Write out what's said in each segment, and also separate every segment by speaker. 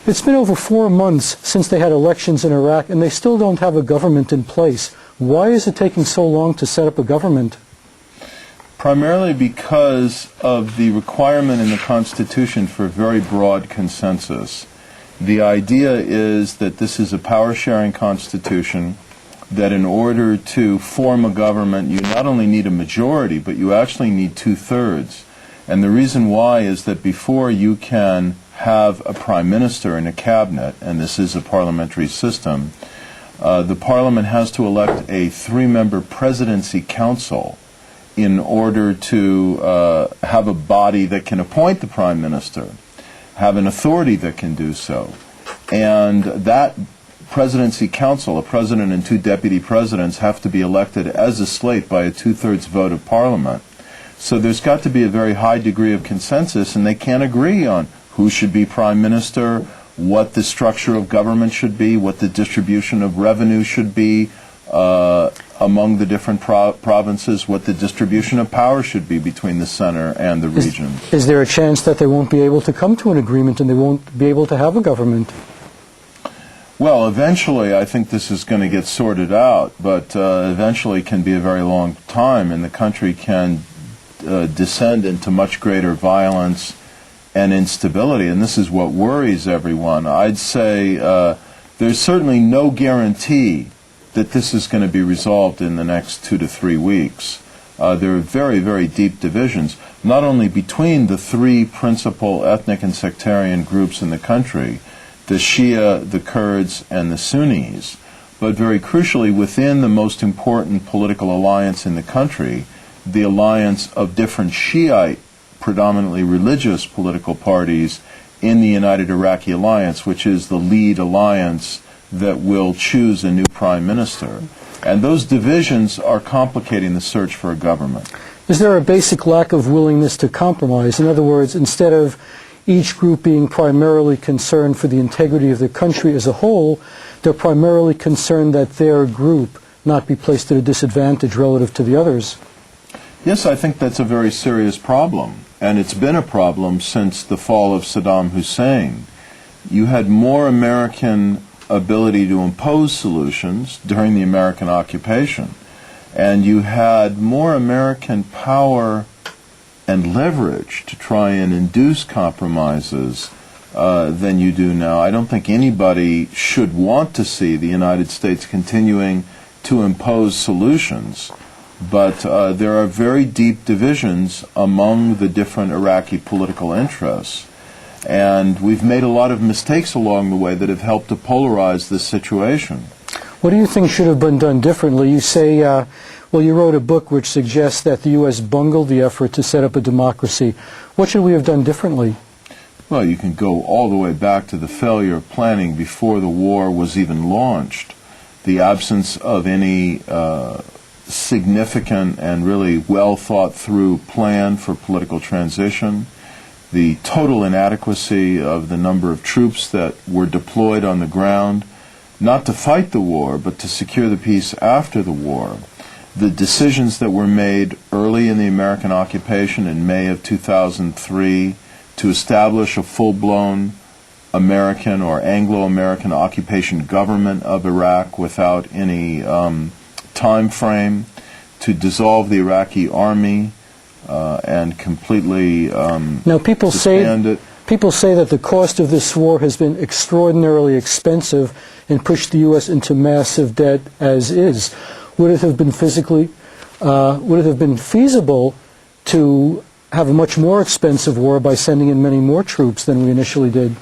Speaker 1: It's been over 4 months since they had elections in Iraq, and they still don't have a government in place. Why is it taking so long to set up a government?
Speaker 2: Primarily because of the requirement in the Constitution for very broad consensus. The idea is that this is a power-sharing constitution, that in order to form a government, you not only need a majority, but you actually need 2/3. And the reason why is that before you can have a prime minister and a cabinet, and this is a parliamentary system, the parliament has to elect a 3-member presidency council in order to have a body that can appoint the prime minister, have an authority that can do so. And that presidency council, a president and 2 deputy presidents, have to be elected as a slate by a 2/3 vote of parliament. So there's got to be a very high degree of consensus, and they can't agree on who should be prime minister, what the structure of government should be, what the distribution of revenue should be among the different provinces, what the distribution of power should be between the center and the regions.
Speaker 1: Is there a chance that they won't be able to come to an agreement and they won't be able to have a government?
Speaker 2: Well, eventually I think this is going to get sorted out, but eventually can be a very long time, and the country can descend into much greater violence and instability, and this is what worries everyone. I'd say there's certainly no guarantee that this is going to be resolved in the next 2 to 3 weeks. There are very, very deep divisions, not only between the 3 principal ethnic and sectarian groups in the country, the Shia, the Kurds, and the Sunnis, but very crucially within the most important political alliance in the country, the alliance of different Shiite, predominantly religious political parties in the United Iraqi Alliance, which is the lead alliance that will choose a new prime minister. And those divisions are complicating the search for a government.
Speaker 1: Is there a basic lack of willingness to compromise? In other words, instead of each group being primarily concerned for the integrity of the country as a whole, they're primarily concerned that their group not be placed at a disadvantage relative to the others.
Speaker 2: Yes, I think that's a very serious problem, and it's been a problem since the fall of Saddam Hussein. You had more American ability to impose solutions during the American occupation, and you had more American power and leverage to try and induce compromises than you do now. I don't think anybody should want to see the United States continuing to impose solutions, but there are very deep divisions among the different Iraqi political interests. And we've made a lot of mistakes along the way that have helped to polarize this situation.
Speaker 1: What do you think should have been done differently? You say, well, you wrote a book which suggests that the U.S. bungled the effort to set up a democracy. What should we have done differently?
Speaker 2: Well, you can go all the way back to the failure of planning before the war was even launched. The absence of any significant and really well thought through plan for political transition, the total inadequacy of the number of troops that were deployed on the ground, not to fight the war, but to secure the peace after the war. The decisions that were made early in the American occupation in May of 2003 to establish a full-blown American or Anglo-American occupation government of Iraq without any time frame, to dissolve the Iraqi army, and completely
Speaker 1: now, people say that the cost of this war has been extraordinarily expensive and pushed the U.S. into massive debt as is. Would it have been feasible to have a much more expensive war by sending in many more troops than we initially did?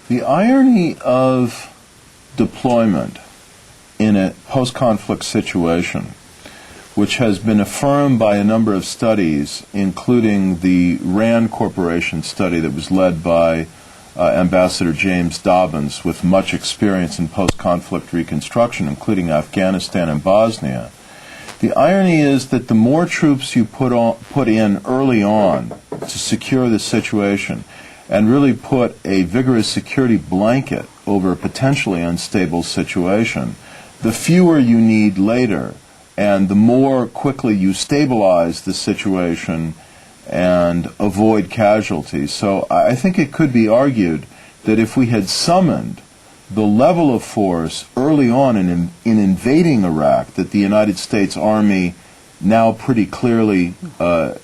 Speaker 2: The irony of deployment in a post-conflict situation, which has been affirmed by a number of studies, including the RAND Corporation study that was led by Ambassador James Dobbins, with much experience in post-conflict reconstruction, including Afghanistan and Bosnia. The irony is that the more troops you put in early on to secure the situation and really put a vigorous security blanket over a potentially unstable situation, the fewer you need later, and the more quickly you stabilize the situation and avoid casualties. So I think it could be argued that if we had summoned the level of force early on in invading Iraq that the United States Army, now pretty clearly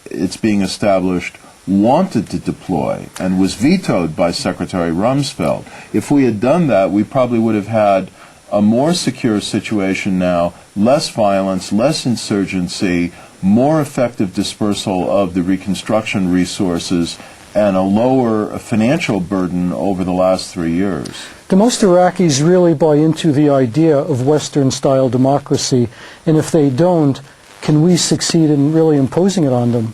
Speaker 2: it's being established, wanted to deploy and was vetoed by Secretary Rumsfeld. If we had done that, we probably would have had a more secure situation now, less violence, less insurgency, more effective dispersal of the reconstruction resources, and a lower financial burden over the last 3 years.
Speaker 1: Do most Iraqis really buy into the idea of Western-style democracy? And if they don't, can we succeed in really imposing it on them?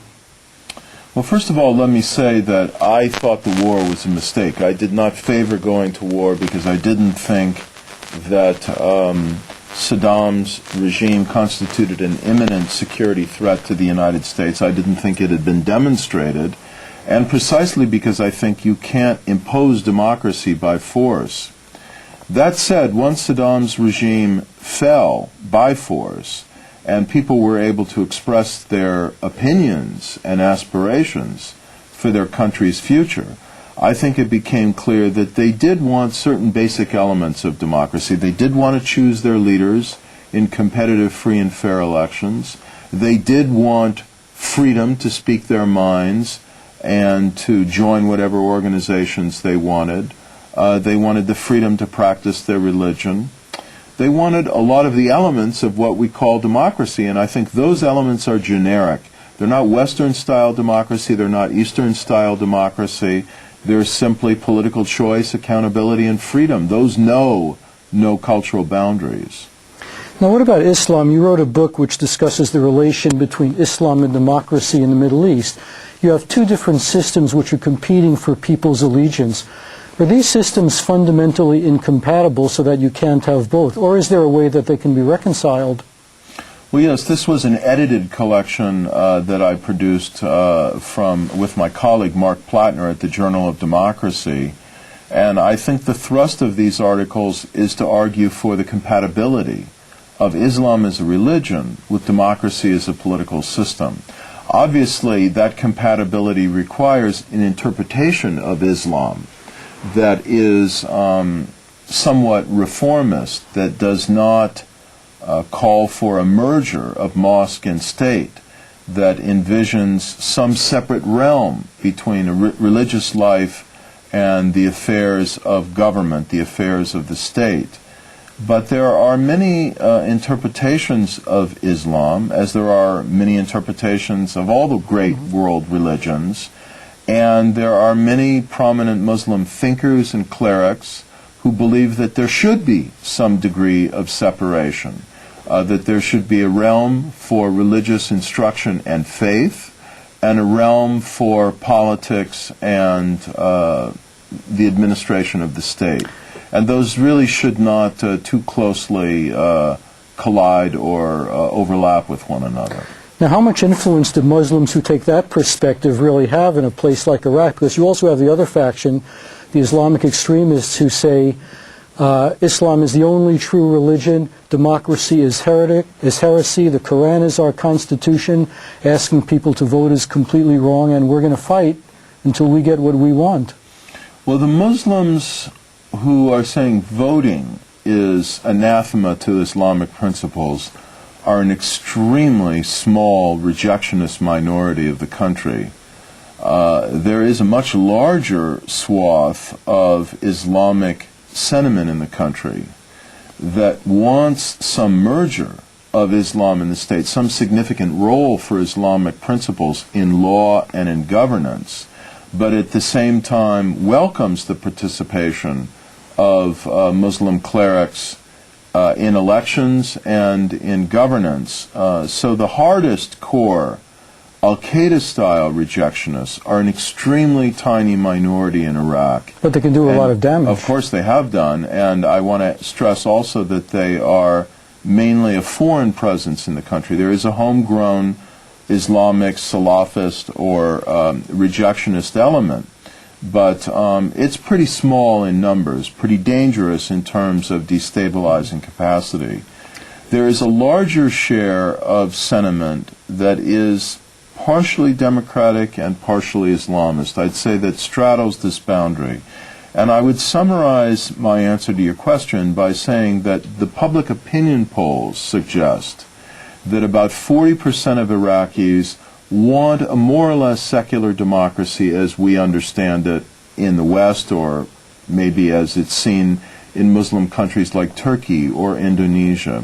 Speaker 2: Well, first of all, let me say that I thought the war was a mistake. I did not favor going to war because I didn't think that Saddam's regime constituted an imminent security threat to the United States. I didn't think it had been demonstrated. And precisely because I think you can't impose democracy by force. That said, once Saddam's regime fell by force, and people were able to express their opinions and aspirations for their country's future, I think it became clear that they did want certain basic elements of democracy. They did want to choose their leaders in competitive, free and fair elections. They did want freedom to speak their minds and to join whatever organizations they wanted. They wanted the freedom to practice their religion. They wanted a lot of the elements of what we call democracy, and I think those elements are generic. They're not Western-style democracy, they're not Eastern-style democracy. They're simply political choice, accountability, and freedom. Those know no cultural boundaries.
Speaker 1: Now, what about Islam? You wrote a book which discusses the relation between Islam and democracy in the Middle East. You have two different systems which are competing for people's allegiance. Are these systems fundamentally incompatible so that you can't have both? Or is there a way that they can be reconciled?
Speaker 2: Well, yes, this was an edited collection that I produced with my colleague Mark Plattner at the Journal of Democracy. And I think the thrust of these articles is to argue for the compatibility of Islam as a religion with democracy as a political system. Obviously, that compatibility requires an interpretation of Islam that is somewhat reformist, that does not call for a merger of mosque and state, that envisions some separate realm between religious life and the affairs of government, the affairs of the state. But there are many interpretations of Islam, as there are many interpretations of all the great world religions, and there are many prominent Muslim thinkers and clerics who believe that there should be some degree of separation, that there should be a realm for religious instruction and faith, and a realm for politics and the administration of the state. And those really should not too closely collide or overlap with one another.
Speaker 1: Now, how much influence do Muslims who take that perspective really have in a place like Iraq? Because you also have the other faction, the Islamic extremists, who say Islam is the only true religion, democracy is heresy, the Quran is our constitution, asking people to vote is completely wrong, and we're going to fight until we get what we want.
Speaker 2: Well, the Muslims who are saying voting is anathema to Islamic principles are an extremely small rejectionist minority of the country. There is a much larger swath of Islamic sentiment in the country that wants some merger of Islam in the state, some significant role for Islamic principles in law and in governance, but at the same time welcomes the participation of Muslim clerics in elections and in governance. So the hardest core, Al-Qaeda-style rejectionists, are an extremely tiny minority in Iraq.
Speaker 1: But they can do a lot of damage.
Speaker 2: Of course they have done, and I want to stress also that they are mainly a foreign presence in the country. There is a homegrown Islamic, Salafist, or rejectionist element, but it's pretty small in numbers, pretty dangerous in terms of destabilizing capacity. There is a larger share of sentiment that is partially democratic and partially Islamist. I'd say that straddles this boundary. And I would summarize my answer to your question by saying that the public opinion polls suggest that about 40% of Iraqis want a more or less secular democracy as we understand it in the West, or maybe as it's seen in Muslim countries like Turkey or Indonesia.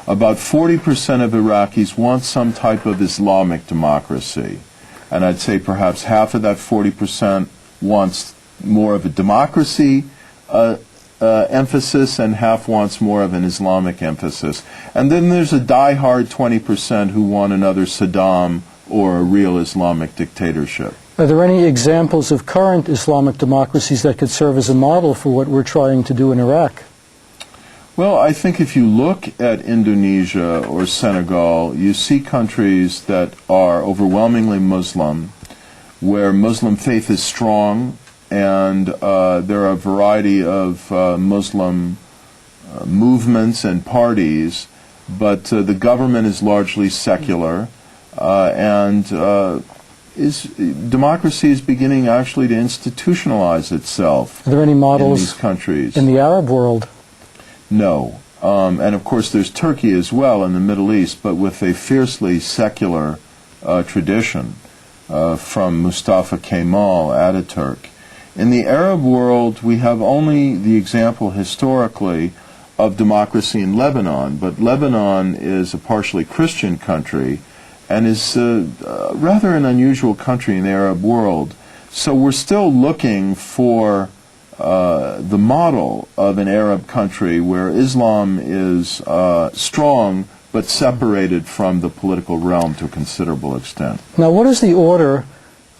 Speaker 2: About 40% of Iraqis want some type of Islamic democracy. And I'd say perhaps half of that 40% wants more of a democracy emphasis, and half wants more of an Islamic emphasis. And then there's a die-hard 20% who want another Saddam or a real Islamic dictatorship.
Speaker 1: Are there any examples of current Islamic democracies that could serve as a model for what we're trying to do in Iraq?
Speaker 2: Well, I think if you look at Indonesia or Senegal, you see countries that are overwhelmingly Muslim, where Muslim faith is strong, and there are a variety of Muslim movements and parties, but the government is largely secular, and democracy is beginning actually to institutionalize itself.
Speaker 1: Are there any models
Speaker 2: in these countries?
Speaker 1: In the Arab world?
Speaker 2: No. And of course there's Turkey as well in the Middle East, but with a fiercely secular tradition from Mustafa Kemal, Ataturk. In the Arab world, we have only the example historically of democracy in Lebanon, but Lebanon is a partially Christian country and is rather an unusual country in the Arab world. So we're still looking for the model of an Arab country where Islam is strong but separated from the political realm to a considerable extent.
Speaker 1: Now, what is the order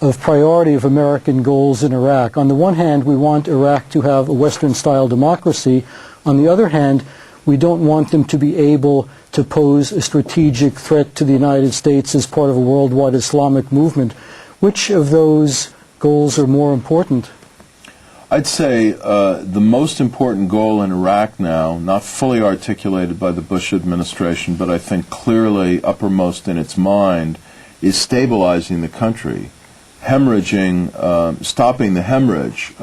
Speaker 1: of priority of American goals in Iraq? On the one hand, we want Iraq to have a Western-style democracy. On the other hand, we don't want them to be able to pose a strategic threat to the United States as part of a worldwide Islamic movement. Which of those goals are more important?
Speaker 2: I'd say the most important goal in Iraq now, not fully articulated by the Bush administration, but I think clearly uppermost in its mind, is stabilizing the country. Hemorrhaging, stopping the hemorrhage,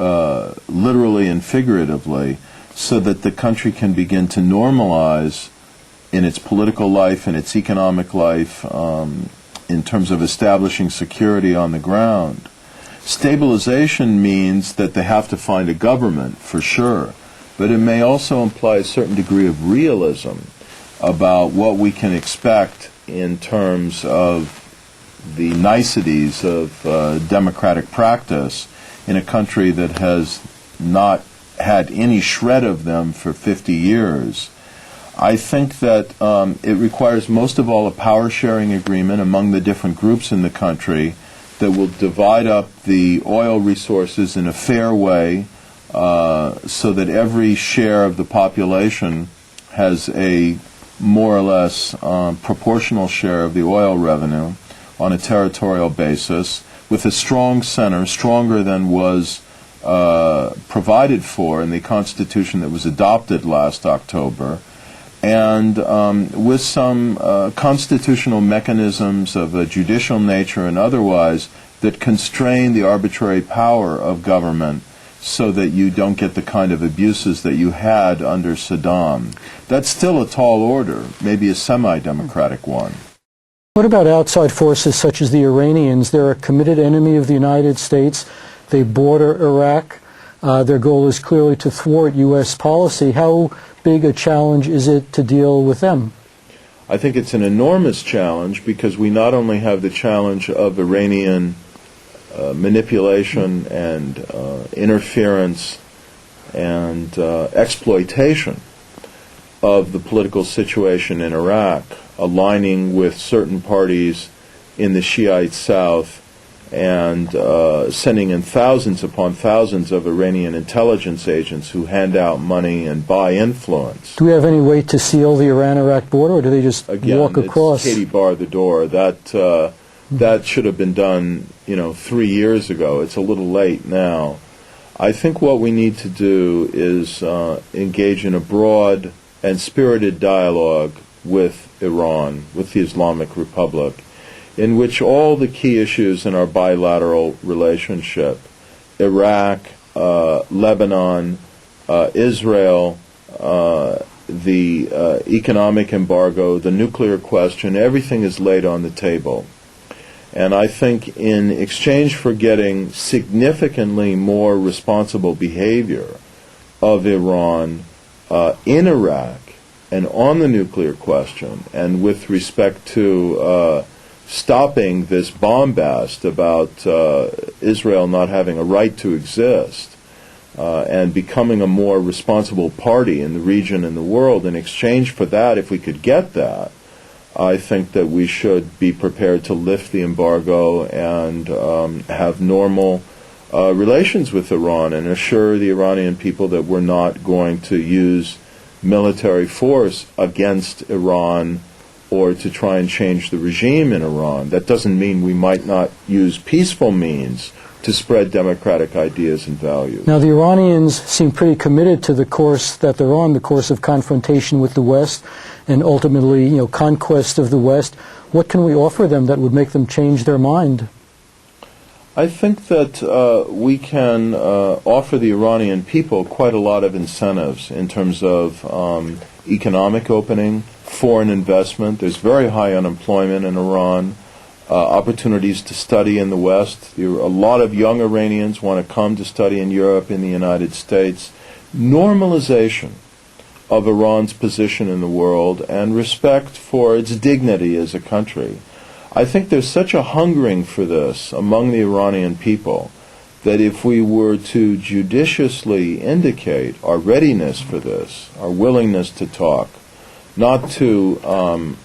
Speaker 2: literally and figuratively, so that the country can begin to normalize in its political life and its economic life in terms of establishing security on the ground. Stabilization means that they have to find a government, for sure, but it may also imply a certain degree of realism about what we can expect in terms of the niceties of democratic practice in a country that has not had any shred of them for 50 years. I think that it requires most of all a power-sharing agreement among the different groups in the country that will divide up the oil resources in a fair way so that every share of the population has a more or less proportional share of the oil revenue on a territorial basis, with a strong center, stronger than was provided for in the Constitution that was adopted last October, and with some constitutional mechanisms of a judicial nature and otherwise that constrain the arbitrary power of government so that you don't get the kind of abuses that you had under Saddam. That's still a tall order, maybe a semi-democratic one.
Speaker 1: What about outside forces such as the Iranians? They're a committed enemy of the United States. They border Iraq. Their goal is clearly to thwart U.S. policy. How big a challenge is it to deal with them?
Speaker 2: I think it's an enormous challenge because we not only have the challenge of Iranian manipulation and interference and exploitation of the political situation in Iraq, aligning with certain parties in the Shiite South and sending in thousands upon thousands of Iranian intelligence agents who hand out money and buy influence.
Speaker 1: Do we have any way to seal the Iran-Iraq border, or do they just walk across?
Speaker 2: Again, Katie bar the door. That should have been done, 3 years ago. It's a little late now. I think what we need to do is engage in a broad and spirited dialogue with Iran, with the Islamic Republic, in which all the key issues in our bilateral relationship, Iraq, Lebanon, Israel, the economic embargo, the nuclear question, everything is laid on the table. And I think in exchange for getting significantly more responsible behavior of Iran in Iraq and on the nuclear question, and with respect to stopping this bombast about Israel not having a right to exist, and becoming a more responsible party in the region and the world, in exchange for that, if we could get that, I think that we should be prepared to lift the embargo and have normal relations with Iran and assure the Iranian people that we're not going to use military force against Iran or to try and change the regime in Iran. That doesn't mean we might not use peaceful means to spread democratic ideas and values.
Speaker 1: Now, the Iranians seem pretty committed to the course that they're on, the course of confrontation with the West and ultimately, conquest of the West. What can we offer them that would make them change their mind?
Speaker 2: I think that we can offer the Iranian people quite a lot of incentives in terms of economic opening, foreign investment. There's very high unemployment in Iran. Opportunities to study in the West. A lot of young Iranians want to come to study in Europe, in the United States. Normalization of Iran's position in the world and respect for its dignity as a country. I think there's such a hungering for this among the Iranian people that if we were to judiciously indicate our readiness for this, our willingness to talk, not to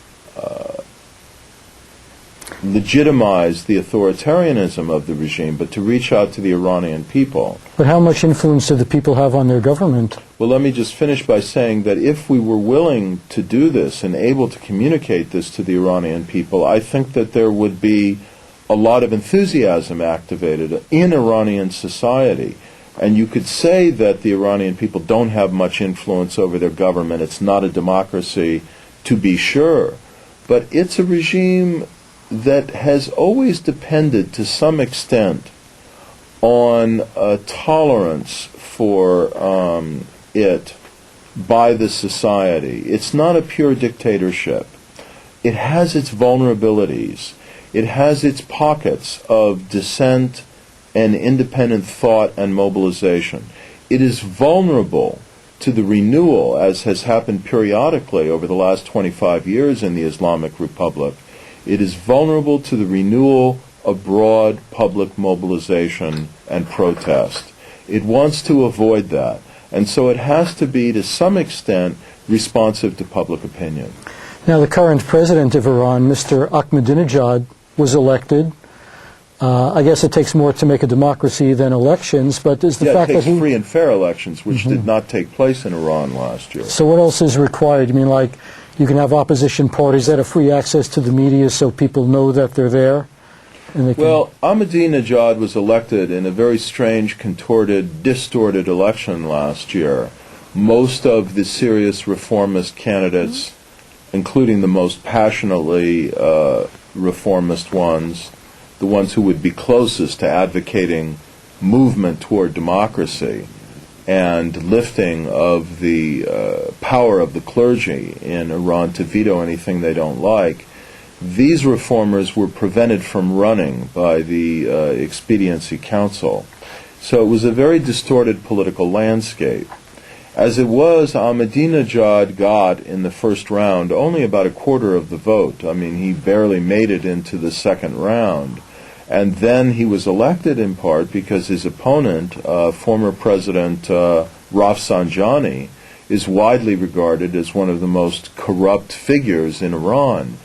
Speaker 2: legitimize the authoritarianism of the regime, but to reach out to the Iranian people.
Speaker 1: But how much influence do the people have on their government?
Speaker 2: Well, let me just finish by saying that if we were willing to do this and able to communicate this to the Iranian people, I think that there would be a lot of enthusiasm activated in Iranian society. And you could say that the Iranian people don't have much influence over their government. It's not a democracy, to be sure. But it's a regime that has always depended to some extent on tolerance for it by the society. It's not a pure dictatorship. It has its vulnerabilities. It has its pockets of dissent and independent thought and mobilization. It is vulnerable to the renewal, as has happened periodically over the last 25 years in the Islamic Republic. It is vulnerable to the renewal of broad public mobilization and protest. It wants to avoid that. And so it has to be, to some extent, responsive to public opinion.
Speaker 1: Now, the current president of Iran, Mr. Ahmadinejad, was elected. I guess it takes more to make a democracy than elections, but is the fact
Speaker 2: it
Speaker 1: that
Speaker 2: takes free and fair elections, which did not take place in Iran last year.
Speaker 1: So what else is required? I mean, like, you can have opposition parties that have free access to the media so people know that they're there? And they can...
Speaker 2: Well, Ahmadinejad was elected in a very strange, contorted, distorted election last year. Most of the serious reformist candidates, including the most passionately reformist ones, the ones who would be closest to advocating movement toward democracy and lifting of the power of the clergy in Iran to veto anything they don't like, these reformers were prevented from running by the Expediency Council. So it was a very distorted political landscape. As it was, Ahmadinejad got in the first round only about a quarter of the vote. I mean, he barely made it into the second round. And then he was elected in part because his opponent, former President Rafsanjani, is widely regarded as one of the most corrupt figures in Iran.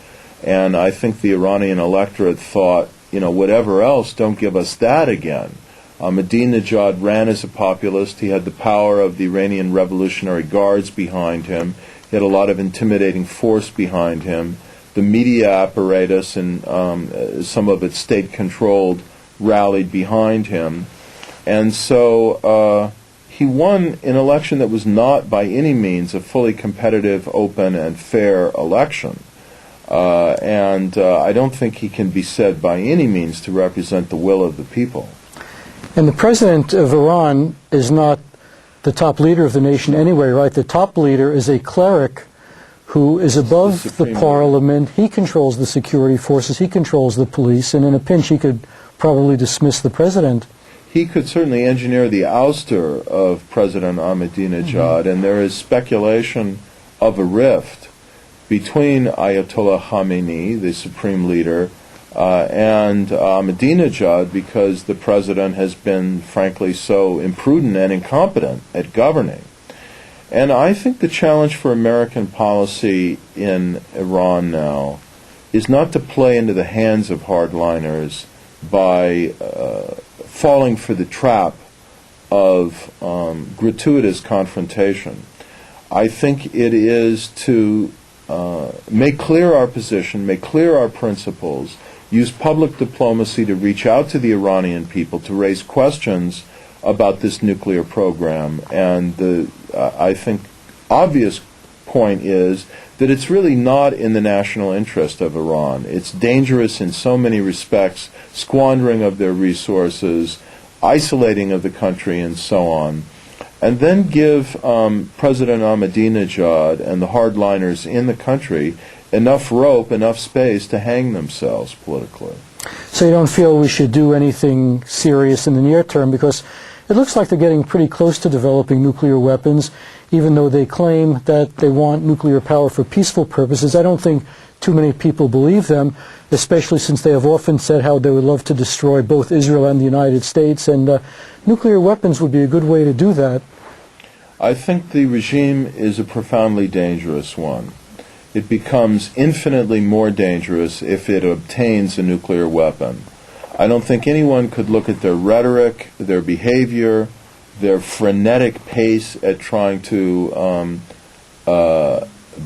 Speaker 2: And I think the Iranian electorate thought, whatever else, don't give us that again. Ahmadinejad ran as a populist. He had the power of the Iranian Revolutionary Guards behind him. He had a lot of intimidating force behind him. The media apparatus and some of it state-controlled rallied behind him. And so he won an election that was not by any means a fully competitive, open, and fair election. And I don't think he can be said by any means to represent the will of the people.
Speaker 1: And the president of Iran is not the top leader of the nation anyway, right? The top leader is a cleric who is above the parliament. He controls the security forces. He controls the police. And in a pinch, he could probably dismiss the president.
Speaker 2: He could certainly engineer the ouster of President Ahmadinejad, and there is speculation of a rift between Ayatollah Khamenei, the supreme leader, and Ahmadinejad, because the president has been, frankly, so imprudent and incompetent at governing. And I think the challenge for American policy in Iran now is not to play into the hands of hardliners by falling for the trap of gratuitous confrontation. I think it is to make clear our position, make clear our principles, use public diplomacy to reach out to the Iranian people, to raise questions about this nuclear program. And the, I think, obvious point is that it's really not in the national interest of Iran. It's dangerous in so many respects, squandering of their resources, isolating of the country, and so on. And then give President Ahmadinejad and the hardliners in the country enough rope, enough space to hang themselves politically.
Speaker 1: So you don't feel we should do anything serious in the near term, because it looks like they're getting pretty close to developing nuclear weapons, even though they claim that they want nuclear power for peaceful purposes. I don't think too many people believe them, especially since they have often said how they would love to destroy both Israel and the United States, and nuclear weapons would be a good way to do that.
Speaker 2: I think the regime is a profoundly dangerous one. It becomes infinitely more dangerous if it obtains a nuclear weapon. I don't think anyone could look at their rhetoric, their behavior, their frenetic pace at trying to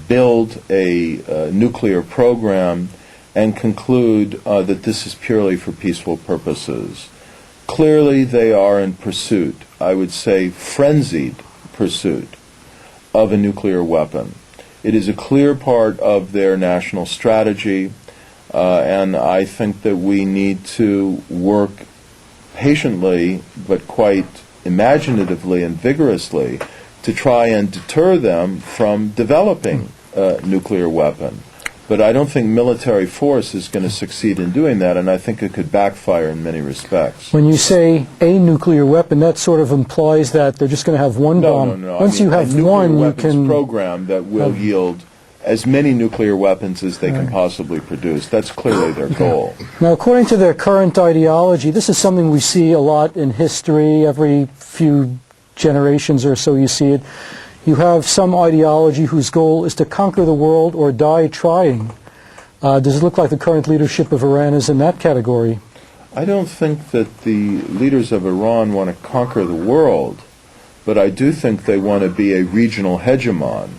Speaker 2: build a nuclear program and conclude that this is purely for peaceful purposes. Clearly they are in pursuit, I would say frenzied pursuit, of a nuclear weapon. It is a clear part of their national strategy, and I think that we need to work patiently but quite imaginatively and vigorously to try and deter them from developing a nuclear weapon. But I don't think military force is going to succeed in doing that, and I think it could backfire in many respects.
Speaker 1: When you say a nuclear weapon, that sort of implies that they're just going to have one bomb.
Speaker 2: No.
Speaker 1: Once you have one, you can...
Speaker 2: a program that will yield as many nuclear weapons as they can possibly produce. That's clearly their goal.
Speaker 1: Now, according to their current ideology, this is something we see a lot in history. Every few generations or so you see it. You have some ideology whose goal is to conquer the world or die trying. Does it look like the current leadership of Iran is in that category?
Speaker 2: I don't think that the leaders of Iran want to conquer the world, but I do think they want to be a regional hegemon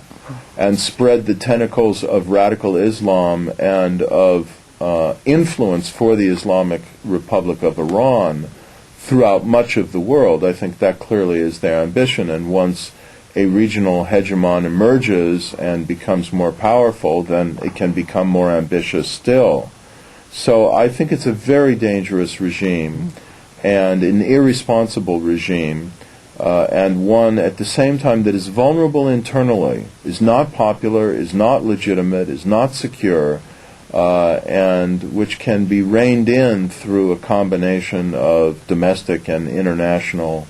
Speaker 2: and spread the tentacles of radical Islam and of influence for the Islamic Republic of Iran throughout much of the world. I think that clearly is their ambition, and once a regional hegemon emerges and becomes more powerful, then it can become more ambitious still. So I think it's a very dangerous regime and an irresponsible regime, and one at the same time that is vulnerable internally, is not popular, is not legitimate, is not secure, and which can be reined in through a combination of domestic and international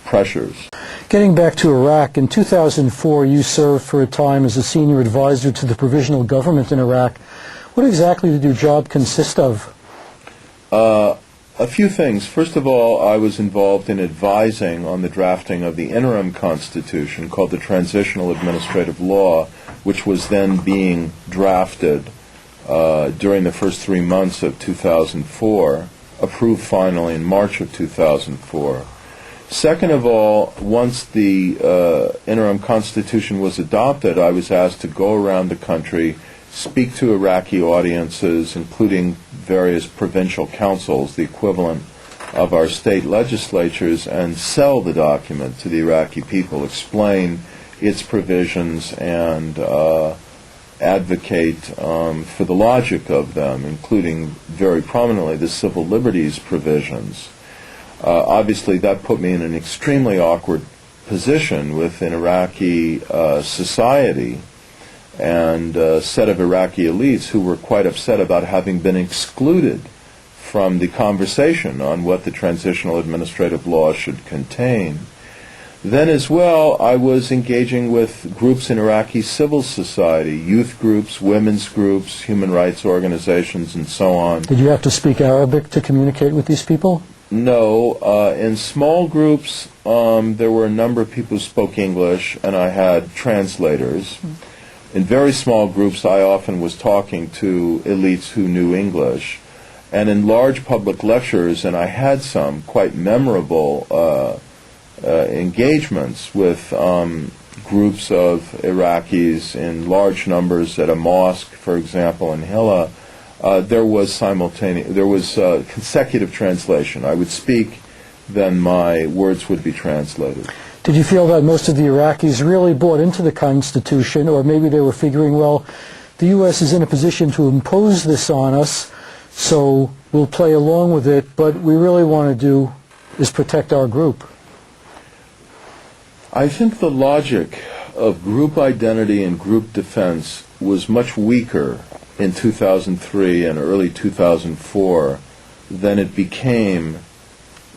Speaker 2: pressures.
Speaker 1: Getting back to Iraq, in 2004 you served for a time as a senior advisor to the Provisional Government in Iraq. What exactly did your job consist of?
Speaker 2: A few things. First of all, I was involved in advising on the drafting of the interim constitution called the Transitional Administrative Law, which was then being drafted during the first 3 months of 2004, approved finally in March of 2004. Second of all, once the interim constitution was adopted, I was asked to go around the country, speak to Iraqi audiences, including various provincial councils, the equivalent of our state legislatures, and sell the document to the Iraqi people, explain its provisions, and advocate for the logic of them, including very prominently the civil liberties provisions. Obviously, that put me in an extremely awkward position within Iraqi society and a set of Iraqi elites who were quite upset about having been excluded from the conversation on what the transitional administrative law should contain. Then as well, I was engaging with groups in Iraqi civil society, youth groups, women's groups, human rights organizations, and so on.
Speaker 1: Did you have to speak Arabic to communicate with these people?
Speaker 2: No. In small groups, there were a number of people who spoke English, and I had translators. In very small groups, I often was talking to elites who knew English. And in large public lectures, and I had some quite memorable engagements with groups of Iraqis in large numbers at a mosque, for example, in Hilla, there was consecutive translation. I would speak, then my words would be translated.
Speaker 1: Did you feel that most of the Iraqis really bought into the Constitution, or maybe they were figuring, well, the U.S. is in a position to impose this on us, so we'll play along with it, but we really want to do is protect our group?
Speaker 2: I think the logic of group identity and group defense was much weaker in 2003 and early 2004 than it became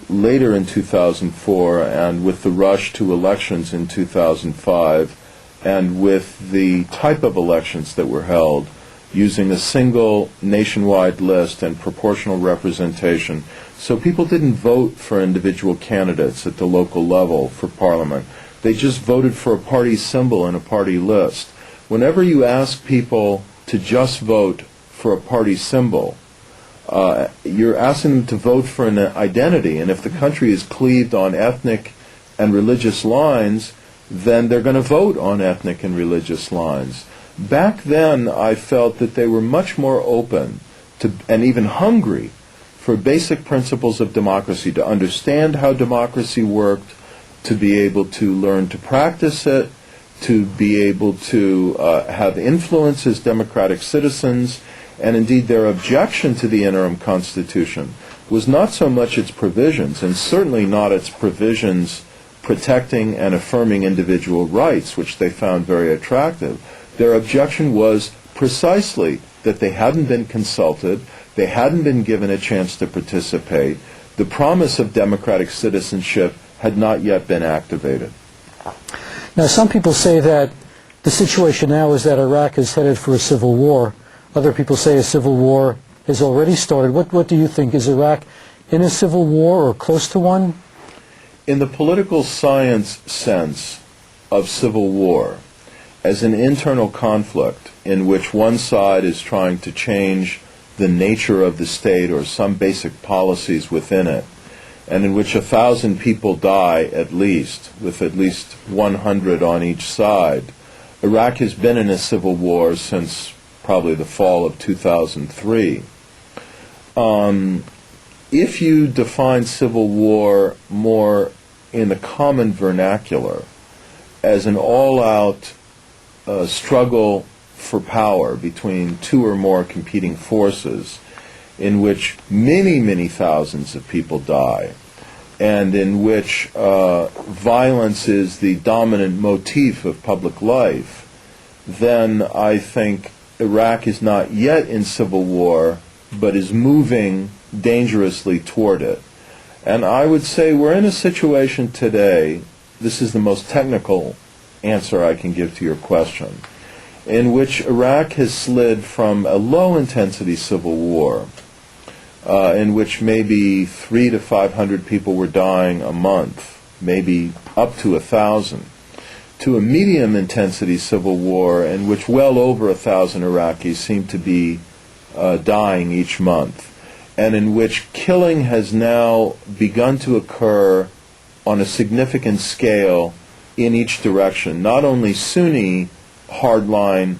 Speaker 2: later in 2004 and with the rush to elections in 2005 and with the type of elections that were held using a single nationwide list and proportional representation. So people didn't vote for individual candidates at the local level for parliament. They just voted for a party symbol and a party list. Whenever you ask people to just vote for a party symbol, you're asking them to vote for an identity, and if the country is cleaved on ethnic and religious lines, then they're going to vote on ethnic and religious lines. Back then, I felt that they were much more open to, and even hungry for basic principles of democracy, to understand how democracy worked, to be able to learn to practice it, to be able to have influence as democratic citizens. And indeed, their objection to the interim constitution was not so much its provisions, and certainly not its provisions protecting and affirming individual rights, which they found very attractive. Their objection was precisely that they hadn't been consulted, they hadn't been given a chance to participate, the promise of democratic citizenship had not yet been activated.
Speaker 1: Now, some people say that the situation now is that Iraq is headed for a civil war. Other people say a civil war has already started. What do you think? Is Iraq in a civil war or close to one?
Speaker 2: In the political science sense of civil war, as an internal conflict in which one side is trying to change the nature of the state or some basic policies within it, and in which 1,000 people die at least, with at least 100 on each side, Iraq has been in a civil war since probably the fall of 2003. If you define civil war more in the common vernacular as an all-out struggle for power between two or more competing forces in which many, many thousands of people die, and in which violence is the dominant motif of public life, then I think Iraq is not yet in civil war, but is moving dangerously toward it. And I would say we're in a situation today, this is the most technical answer I can give to your question, in which Iraq has slid from a low-intensity civil war, in which maybe 300 to 500 people were dying a month, maybe up to 1,000, to a medium-intensity civil war in which well over 1,000 Iraqis seem to be dying each month, and in which killing has now begun to occur on a significant scale in each direction, not only Sunni hardline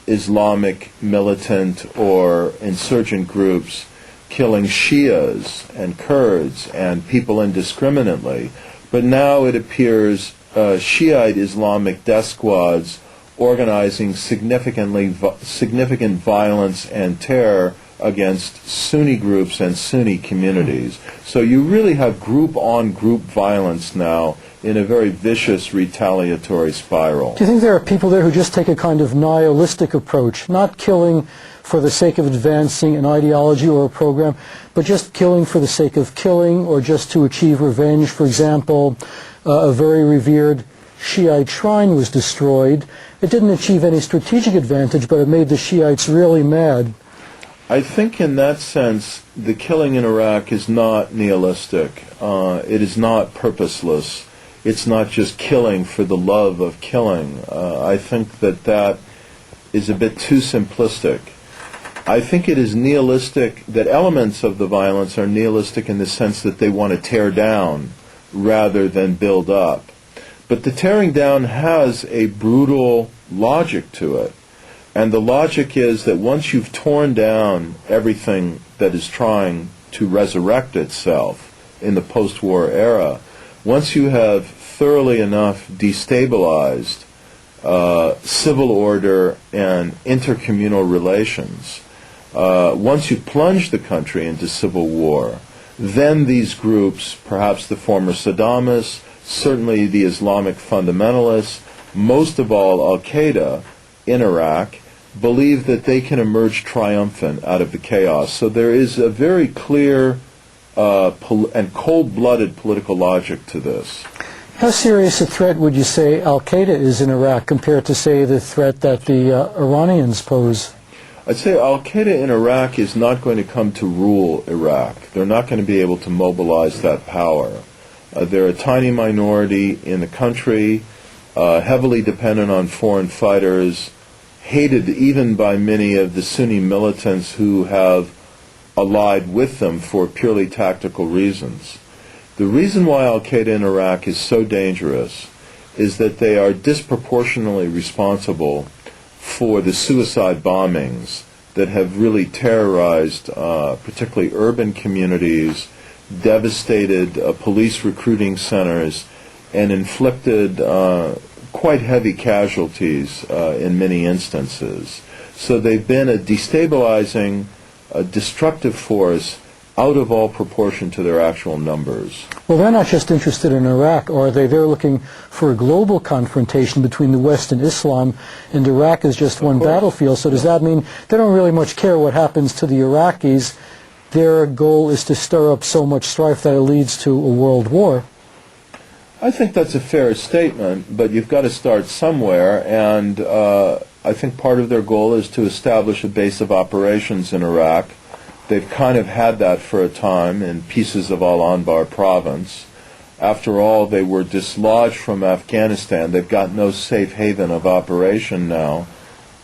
Speaker 2: Islamic militant or insurgent groups killing Shias and Kurds and people indiscriminately, but now it appears Shiite Islamic death squads organizing significant violence and terror against Sunni groups and Sunni communities. So you really have group-on-group violence now in a very vicious retaliatory spiral.
Speaker 1: Do you think there are people there who just take a kind of nihilistic approach, not killing for the sake of advancing an ideology or a program, but just killing for the sake of killing or just to achieve revenge? For example, a very revered Shiite shrine was destroyed. It didn't achieve any strategic advantage, but it made the Shiites really mad.
Speaker 2: I think in that sense, the killing in Iraq is not nihilistic. It is not purposeless. It's not just killing for the love of killing. I think that is a bit too simplistic. I think it is nihilistic, that elements of the violence are nihilistic in the sense that they want to tear down rather than build up. But the tearing down has a brutal logic to it. And the logic is that once you've torn down everything that is trying to resurrect itself in the post-war era, once you have thoroughly enough destabilized civil order and intercommunal relations, once you plunge the country into civil war, then these groups, perhaps the former Saddamists, certainly the Islamic fundamentalists, most of all Al-Qaeda in Iraq, believe that they can emerge triumphant out of the chaos. So there is a very clear and cold-blooded political logic to this.
Speaker 1: How serious a threat would you say Al-Qaeda is in Iraq compared to, say, the threat that the Iranians pose?
Speaker 2: I'd say Al-Qaeda in Iraq is not going to come to rule Iraq. They're not going to be able to mobilize that power. They're a tiny minority in the country, heavily dependent on foreign fighters, hated even by many of the Sunni militants who have allied with them for purely tactical reasons. The reason why Al-Qaeda in Iraq is so dangerous is that they are disproportionately responsible for the suicide bombings that have really terrorized particularly urban communities, devastated police recruiting centers, and inflicted quite heavy casualties in many instances. So they've been a destabilizing, destructive force out of all proportion to their actual numbers.
Speaker 1: Well, they're not just interested in Iraq, are they? They're looking for a global confrontation between the West and Islam, and Iraq is just one battlefield. So does that mean they don't really much care what happens to the Iraqis? Their goal is to stir up so much strife that it leads to a world war.
Speaker 2: I think that's a fair statement, but you've got to start somewhere, and I think part of their goal is to establish a base of operations in Iraq. They've kind of had that for a time in pieces of Al-Anbar province. After all, they were dislodged from Afghanistan. They've got no safe haven of operation now.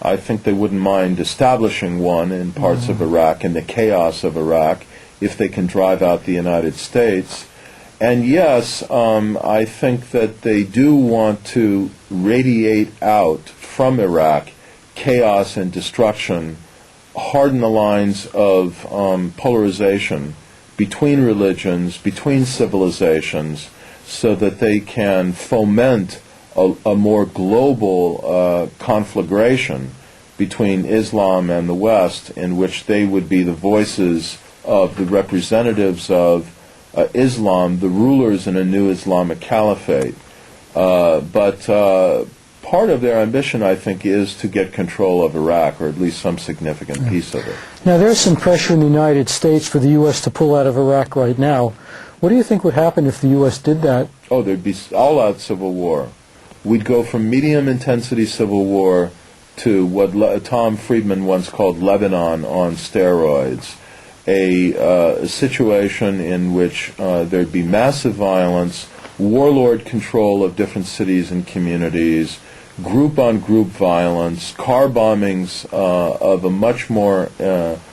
Speaker 2: I think they wouldn't mind establishing one in parts of Iraq, in the chaos of Iraq, if they can drive out the United States. And yes, I think that they do want to radiate out from Iraq chaos and destruction, harden the lines of polarization between religions, between civilizations, so that they can foment a more global conflagration between Islam and the West, in which they would be the voices of the representatives of Islam, the rulers in a new Islamic caliphate. But part of their ambition, I think, is to get control of Iraq, or at least some significant piece of it.
Speaker 1: Now, there's some pressure in the United States for the U.S. to pull out of Iraq right now. What do you think would happen if the U.S. did that?
Speaker 2: Oh, there'd be all-out civil war. We'd go from medium-intensity civil war to what Tom Friedman once called Lebanon on steroids, a situation in which there'd be massive violence, warlord control of different cities and communities, group-on-group violence, car bombings of a much more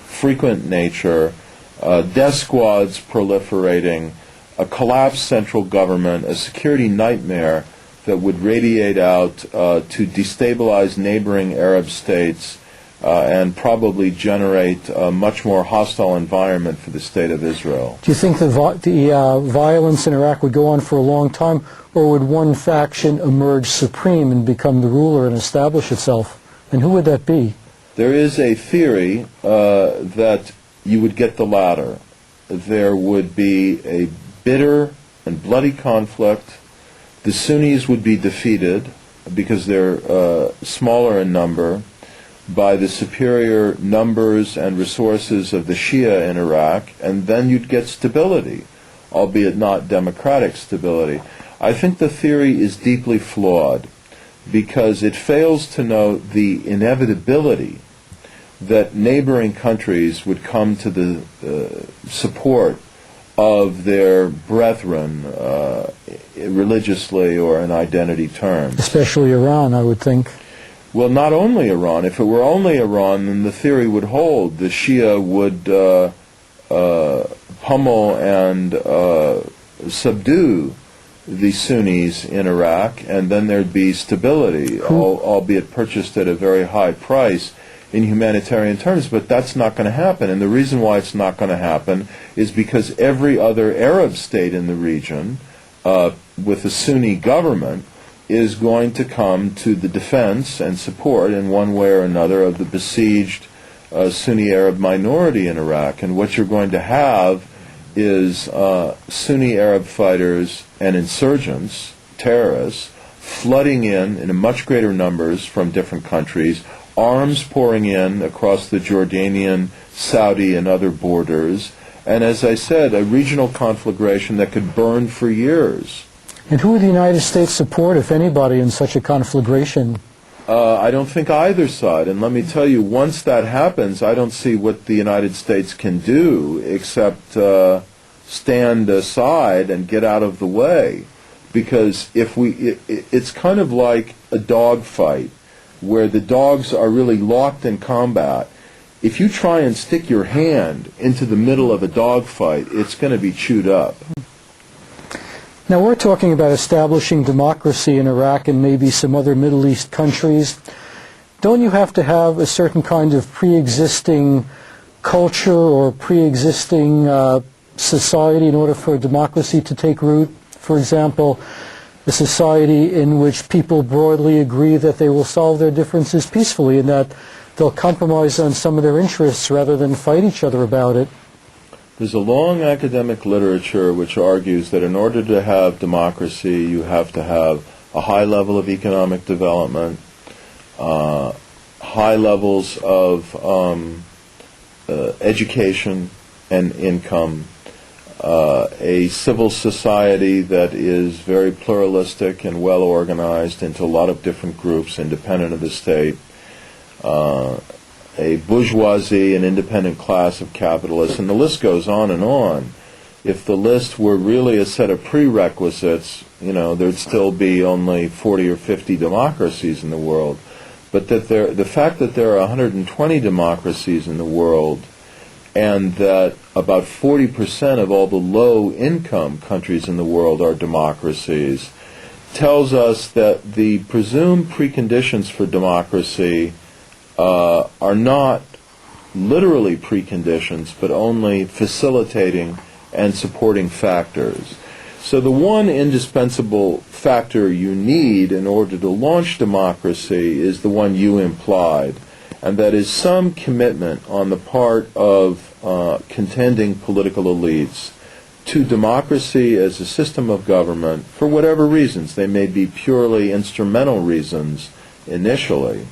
Speaker 2: frequent nature, death squads proliferating, a collapsed central government, a security nightmare that would radiate out to destabilize neighboring Arab states and probably generate a much more hostile environment for the State of Israel.
Speaker 1: Do you think the violence in Iraq would go on for a long time, or would one faction emerge supreme and become the ruler and establish itself? And who would that be?
Speaker 2: There is a theory that you would get the latter. There would be a bitter and bloody conflict. The Sunnis would be defeated because they're smaller in number by the superior numbers and resources of the Shia in Iraq, and then you'd get stability, albeit not democratic stability. I think the theory is deeply flawed because it fails to note the inevitability that neighboring countries would come to the support of their brethren religiously or in identity terms.
Speaker 1: Especially Iran, I would think.
Speaker 2: Well, not only Iran. If it were only Iran, then the theory would hold. The Shia would pummel and subdue the Sunnis in Iraq, and then there'd be stability, albeit purchased at a very high price in humanitarian terms. But that's not going to happen. And the reason why it's not going to happen is because every other Arab state in the region with a Sunni government is going to come to the defense and support in one way or another of the besieged Sunni Arab minority in Iraq. And what you're going to have is Sunni Arab fighters and insurgents, terrorists, flooding in much greater numbers from different countries, arms pouring in across the Jordanian, Saudi, and other borders, and as I said, a regional conflagration that could burn for years.
Speaker 1: And who would the United States support, if anybody, in such a conflagration?
Speaker 2: I don't think either side. And let me tell you, once that happens, I don't see what the United States can do except stand aside and get out of the way. Because it's kind of like a dog fight where the dogs are really locked in combat. If you try and stick your hand into the middle of a dog fight, it's going to be chewed up.
Speaker 1: Now, we're talking about establishing democracy in Iraq and maybe some other Middle East countries. Don't you have to have a certain kind of pre-existing culture or pre-existing society in order for democracy to take root? For example, a society in which people broadly agree that they will solve their differences peacefully and that they'll compromise on some of their interests rather than fight each other about it.
Speaker 2: There's a long academic literature which argues that in order to have democracy, you have to have a high level of economic development, high levels of education and income, a civil society that is very pluralistic and well organized into a lot of different groups independent of the state, a bourgeoisie, an independent class of capitalists, and the list goes on and on. If the list were really a set of prerequisites, there'd still be only 40 or 50 democracies in the world. But the fact that there are 120 democracies in the world and that about 40% of all the low-income countries in the world are democracies tells us that the presumed preconditions for democracy are not literally preconditions, but only facilitating and supporting factors. So the one indispensable factor you need in order to launch democracy is the one you implied, and that is some commitment on the part of contending political elites to democracy as a system of government for whatever reasons. They may be purely instrumental reasons initially,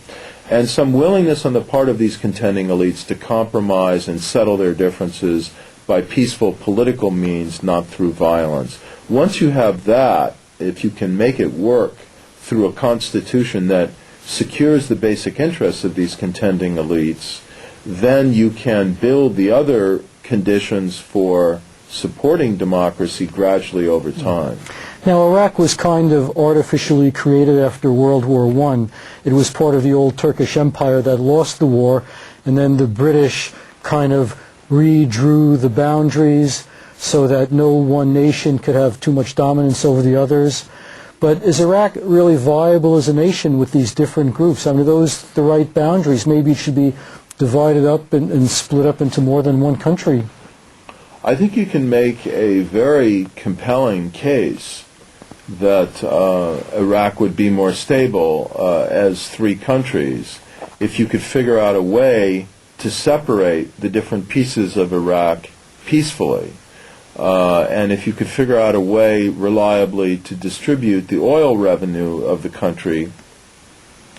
Speaker 2: and some willingness on the part of these contending elites to compromise and settle their differences by peaceful political means, not through violence. Once you have that, if you can make it work through a constitution that secures the basic interests of these contending elites, then you can build the other conditions for supporting democracy gradually over time.
Speaker 1: Now, Iraq was kind of artificially created after World War I. It was part of the old Turkish Empire that lost the war, and then the British kind of redrew the boundaries so that no one nation could have too much dominance over the others. But is Iraq really viable as a nation with these different groups? I mean, are those the right boundaries? Maybe it should be divided up and split up into more than one country.
Speaker 2: I think you can make a very compelling case that Iraq would be more stable as three countries if you could figure out a way to separate the different pieces of Iraq peacefully, and if you could figure out a way reliably to distribute the oil revenue of the country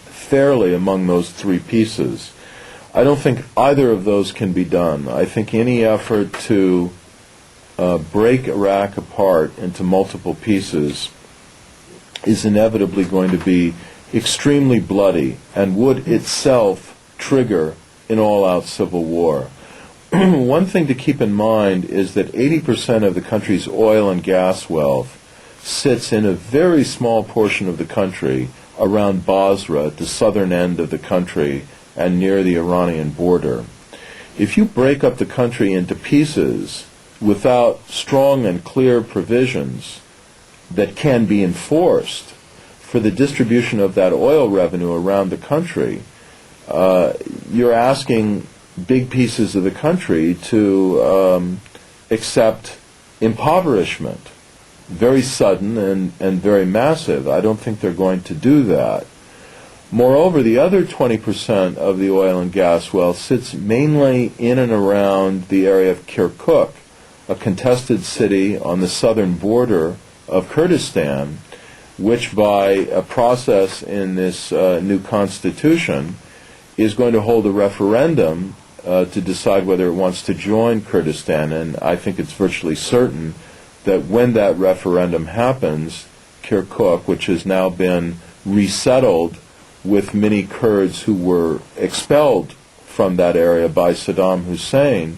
Speaker 2: fairly among those three pieces. I don't think either of those can be done. I think any effort to break Iraq apart into multiple pieces is inevitably going to be extremely bloody and would itself trigger an all-out civil war. One thing to keep in mind is that 80% of the country's oil and gas wealth sits in a very small portion of the country around Basra at the southern end of the country and near the Iranian border. If you break up the country into pieces without strong and clear provisions that can be enforced for the distribution of that oil revenue around the country, you're asking big pieces of the country to accept impoverishment, very sudden and very massive. I don't think they're going to do that. Moreover, the other 20% of the oil and gas wealth sits mainly in and around the area of Kirkuk, a contested city on the southern border of Kurdistan, which by a process in this new constitution is going to hold a referendum to decide whether it wants to join Kurdistan. And I think it's virtually certain that when that referendum happens, Kirkuk, which has now been resettled with many Kurds who were expelled from that area by Saddam Hussein,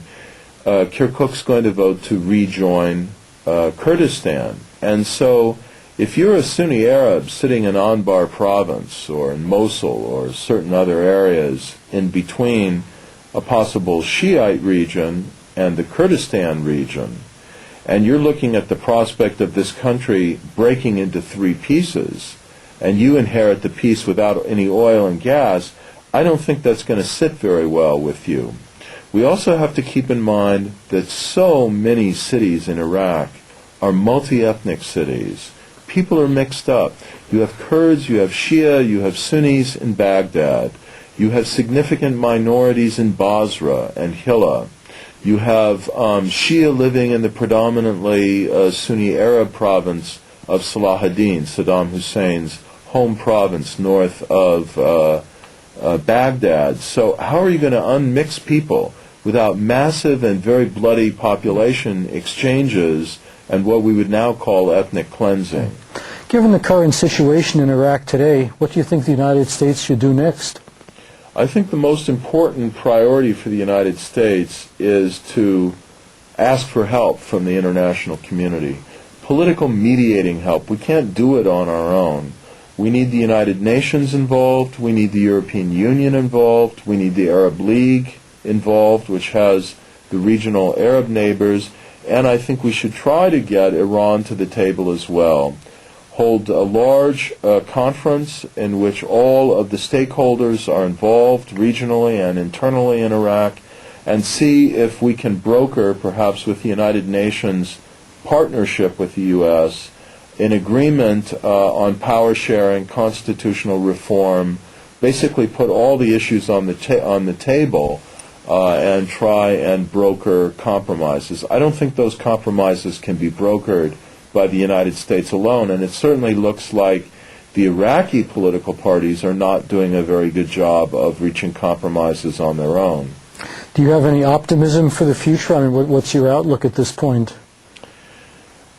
Speaker 2: Kirkuk's going to vote to rejoin Kurdistan. And so if you're a Sunni Arab sitting in Anbar province or in Mosul or certain other areas in between a possible Shiite region and the Kurdistan region, and you're looking at the prospect of this country breaking into three pieces, and you inherit the piece without any oil and gas, I don't think that's going to sit very well with you. We also have to keep in mind that so many cities in Iraq are multi-ethnic cities. People are mixed up. You have Kurds, you have Shia, you have Sunnis in Baghdad. You have significant minorities in Basra and Hilla. You have Shia living in the predominantly Sunni Arab province of Salahuddin, Saddam Hussein's home province north of Baghdad. So how are you going to unmix people without massive and very bloody population exchanges and what we would now call ethnic cleansing?
Speaker 1: Given the current situation in Iraq today, what do you think the United States should do next?
Speaker 2: I think the most important priority for the United States is to ask for help from the international community. Political mediating help. We can't do it on our own. We need the United Nations involved. We need the European Union involved. We need the Arab League involved, which has the regional Arab neighbors. And I think we should try to get Iran to the table as well. Hold a large conference in which all of the stakeholders are involved regionally and internally in Iraq, and see if we can broker, perhaps with the United Nations partnership with the U.S., an agreement on power sharing, constitutional reform, basically put all the issues on the table and try and broker compromises. I don't think those compromises can be brokered by the United States alone, and it certainly looks like the Iraqi political parties are not doing a very good job of reaching compromises on their own.
Speaker 1: Do you have any optimism for the future? I mean, what's your outlook at this point?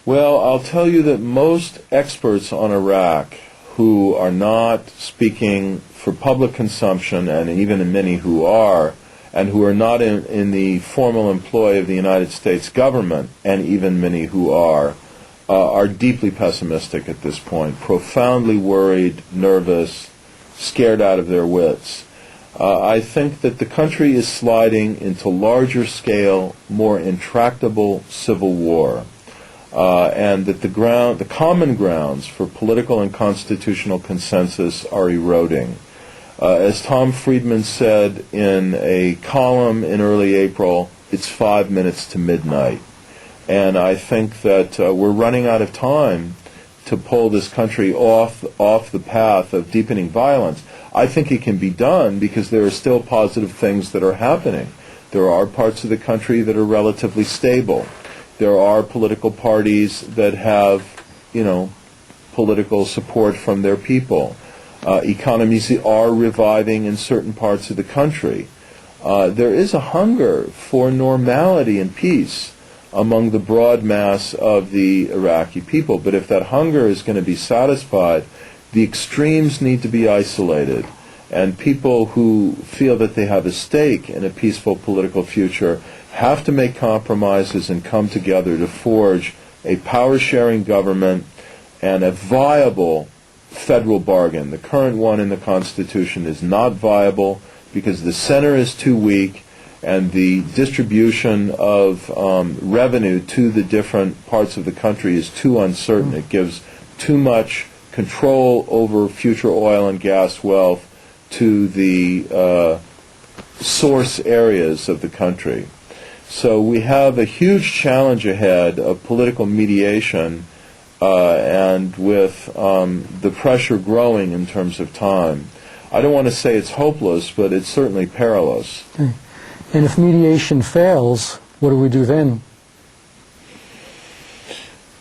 Speaker 2: Well, I'll tell you that most experts on Iraq who are not speaking for public consumption, and even many who are, and who are not in the formal employ of the United States government, and even many who are deeply pessimistic at this point, profoundly worried, nervous, scared out of their wits. I think that the country is sliding into larger scale, more intractable civil war. And that the common grounds for political and constitutional consensus are eroding. As Tom Friedman said in a column in early April, it's 5 minutes to midnight. And I think that we're running out of time to pull this country off the path of deepening violence. I think it can be done because there are still positive things that are happening. There are parts of the country that are relatively stable. There are political parties that have, political support from their people. Economies are reviving in certain parts of the country. There is a hunger for normality and peace among the broad mass of the Iraqi people. But if that hunger is going to be satisfied, the extremes need to be isolated. And people who feel that they have a stake in a peaceful political future have to make compromises and come together to forge a power-sharing government and a viable federal bargain. The current one in the Constitution is not viable because the center is too weak and the distribution of revenue to the different parts of the country is too uncertain. It gives too much control over future oil and gas wealth to the source areas of the country. So we have a huge challenge ahead of political mediation and with the pressure growing in terms of time. I don't want to say it's hopeless, but it's certainly perilous.
Speaker 1: And if mediation fails, what do we do then?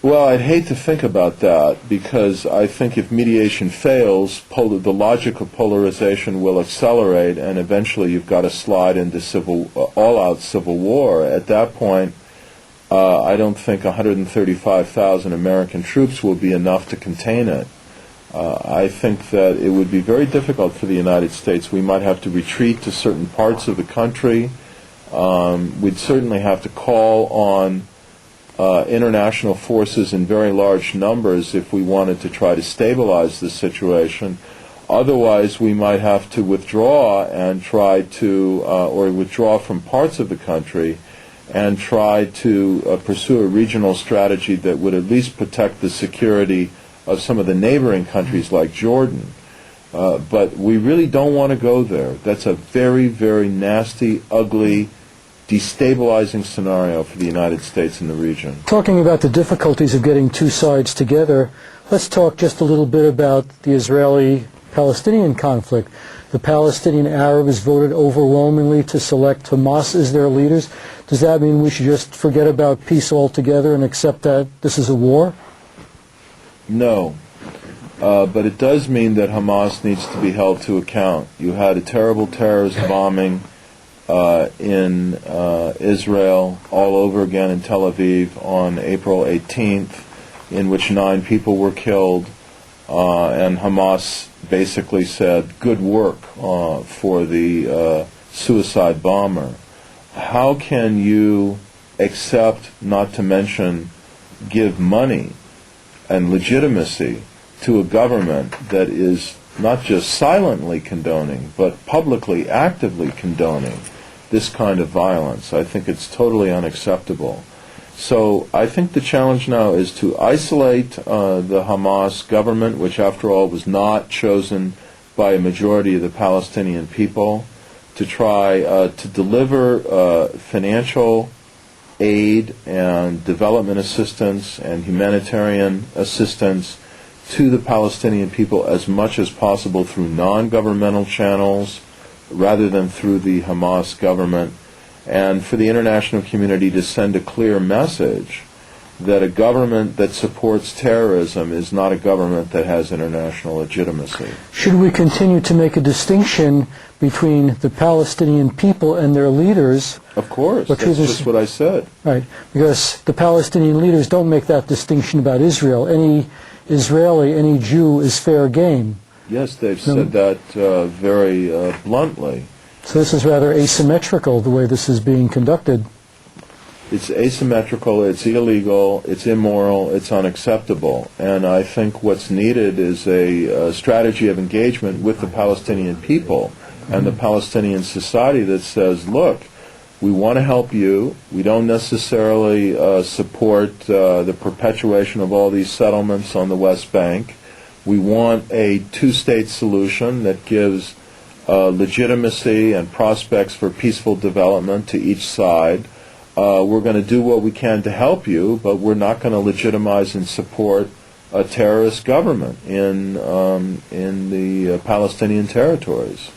Speaker 2: Well, I'd hate to think about that because I think if mediation fails, the logic of polarization will accelerate and eventually you've got to slide into all-out civil war. At that point, I don't think 135,000 American troops will be enough to contain it. I think that it would be very difficult for the United States. We might have to retreat to certain parts of the country. We'd certainly have to call on international forces in very large numbers if we wanted to try to stabilize the situation. Otherwise, we might have to withdraw and try to, or withdraw from parts of the country and try to pursue a regional strategy that would at least protect the security of some of the neighboring countries like Jordan. But we really don't want to go there. That's a very, very nasty, ugly, destabilizing scenario for the United States and the region.
Speaker 1: Talking about the difficulties of getting two sides together, let's talk just a little bit about the Israeli-Palestinian conflict. The Palestinian Arabs voted overwhelmingly to select Hamas as their leaders. Does that mean we should just forget about peace altogether and accept that this is a war?
Speaker 2: No. But it does mean that Hamas needs to be held to account. You had a terrible terrorist bombing in Israel all over again in Tel Aviv on April 18th, in which 9 people were killed, and Hamas basically said, good work for the suicide bomber. How can you accept, not to mention give money and legitimacy to a government that is not just silently condoning, but publicly, actively condoning this kind of violence? I think it's totally unacceptable. So I think the challenge now is to isolate the Hamas government, which after all was not chosen by a majority of the Palestinian people, to try to deliver financial aid and development assistance and humanitarian assistance to the Palestinian people as much as possible through non-governmental channels rather than through the Hamas government, and for the international community to send a clear message that a government that supports terrorism is not a government that has international legitimacy.
Speaker 1: Should we continue to make a distinction between the Palestinian people and their leaders?
Speaker 2: Of course, that's just what I said.
Speaker 1: Right, because the Palestinian leaders don't make that distinction about Israel. Any Israeli, any Jew is fair game.
Speaker 2: Yes, they've said that very bluntly.
Speaker 1: So this is rather asymmetrical, the way this is being conducted.
Speaker 2: It's asymmetrical, it's illegal, it's immoral, it's unacceptable. And I think what's needed is a strategy of engagement with the Palestinian people and the Palestinian society that says, look, we want to help you. We don't necessarily support the perpetuation of all these settlements on the West Bank. We want a two-state solution that gives legitimacy and prospects for peaceful development to each side. We're going to do what we can to help you, but we're not going to legitimize and support a terrorist government in the Palestinian territories.